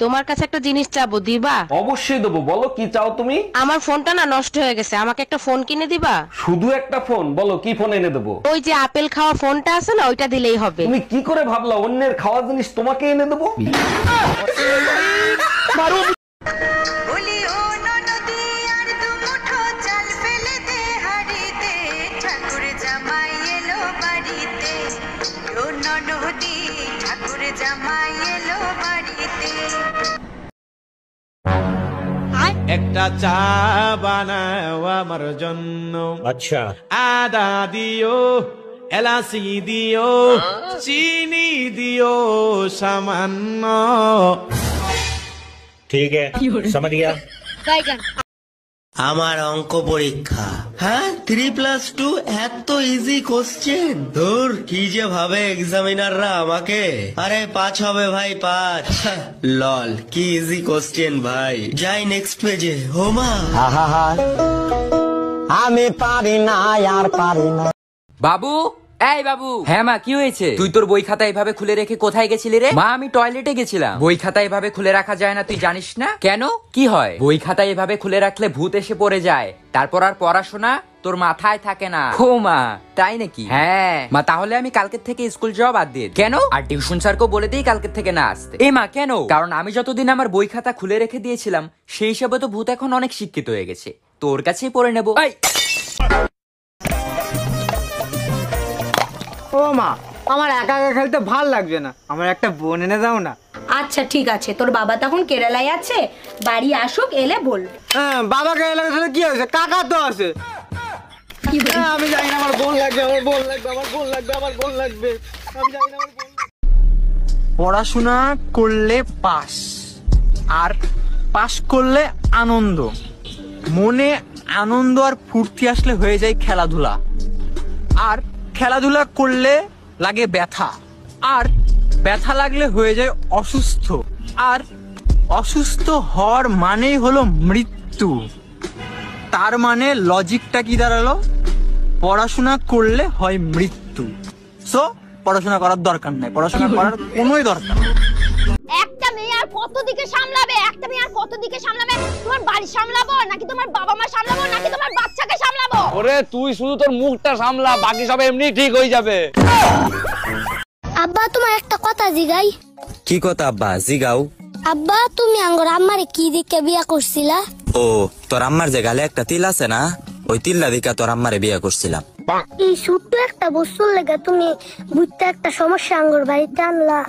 তোমার কাছে একটা জিনিস চাবো, দিবা? অবশ্যই দেবো, বলো কি চাও তুমি। আমার ফোনটা না নষ্ট হয়ে গেছে, আমাকে একটা ফোন কিনে দিবা? শুধু একটা ফোন? বলো কি ফোন এনে দেবো। ওই যে আপেল খাওয়া ফোনটা আছে না, ওইটা দিলেই হবে। তুমি কি করে ভাবলা অন্যের খাওয়া জিনিস তোমাকে এনে দেবো? একটা চা বানাও আমার জন্য। अच्छा আদা দিও, এলাচি দিও, চিনি দিও সামান্য। ठीक है समझ गया। আমার অঙ্ক পরীক্ষা। হ্যাঁ 3+2 এত ইজি কোশ্চেন, ধুর কি যে ভাবে এক্সামিনাররা আমাকে। আরে 5 হবে ভাই 5। লল কি ইজি কোশ্চেন ভাই। যাই নেক্সট পেজে। হোমা আমি পারি না আর পারি না। বাবু, এই বাবু। হ্যাঁ মা, কি হয়েছে? তুই তোর বই খাতা এভাবে খুলে রেখে কোথায় গেছিলি রে? মা, আমি টয়লেটে গেছিলাম। বই খাতা এভাবে খুলে রাখা যায় না, তুই জানিস না? কেন, কি হয়? বই খাতা এভাবে খুলে রাখলে ভূত এসে পড়ে যায়, তারপর আর পড়াশোনা তোর মাথায় থাকে না। ও মা, তাই নাকি? হ্যাঁ মা, তাহলে আমি কালকের থেকে স্কুল যাওয়া বাদ দিয়ে। কেন? আর টিউশন স্যারকেও বলে দিই কালকের থেকে না আসতে। এ মা, কেন? কারণ আমি যতদিন আমার বই খাতা খুলে রেখে দিয়েছিলাম, সেই হিসাবে তো ভূত এখন অনেক শিক্ষিত হয়ে গেছে, তোর কাছেই পড়ে নেবো। ও মা, আমার একা একা খেলতে ভাল লাগছে না, আমার একটা বোন এনে দাও না। আচ্ছা ঠিক আছে, তোর বাবা তখন কেরালায় আছে, বাড়ি আসুক, এলে বল। হ্যাঁ, বাবা কেরালায় আসলে কি হয়েছে, কাকা তো আছে। আমি জানি না, আমার বোন লাগবে, আমার বোন লাগবে, আমার বোন লাগবে, আমার বোন লাগবে। আমি জানি না, আমার বোন লাগবে। পড়াশোনা করলে পাস, আর পাস করলে আনন্দ। মনে আনন্দ আর ফুর্তি আসলে হয়ে যায় খেলাধুলা, আর খেলাধুলা করলে লাগে ব্যথা, আর ব্যথা লাগলে হয়ে যায় অসুস্থ, আর অসুস্থ হওয়ার মানেই হলো মৃত্যু। তার মানে লজিকটা কি দাঁড়ালো? পড়াশোনা করলে হয় মৃত্যু, সো পড়াশোনা করার দরকার নাই, পড়াশোনা করার কোনোই দরকার নেই। একটা মেয়ে আর কত দিকে সামলাবে? একটা মেয়ে আর কত দিকে সামলাবে? তোমার বাড়ি সামলাবো নাকি তোমার বাবা মা সামলাবো নাকি তোমার বাচ্চাকে সামলাবো? ওরে তুই শুধু তোর মুখটা সামলা, বাকি সব এমনি ঠিক হয়ে যাবে। আব্বা, তোমার একটা কথা জিগাই। কি কথা আব্বা, জিগাও। আব্বা, তুমি আঙ্গর আম্মারে কি দিকে বিয়া করছিলা? ও, তোর আম্মার যে গালে একটা তিল আছে না, ওই তিল্লা দিকা তোর আম্মারে বিয়ে করছিলাম। এই ছোট্ট একটা বস্তুর লেগে তুমি বুঝতে একটা সমস্যা আঙ্গর বাড়িতে আনলা।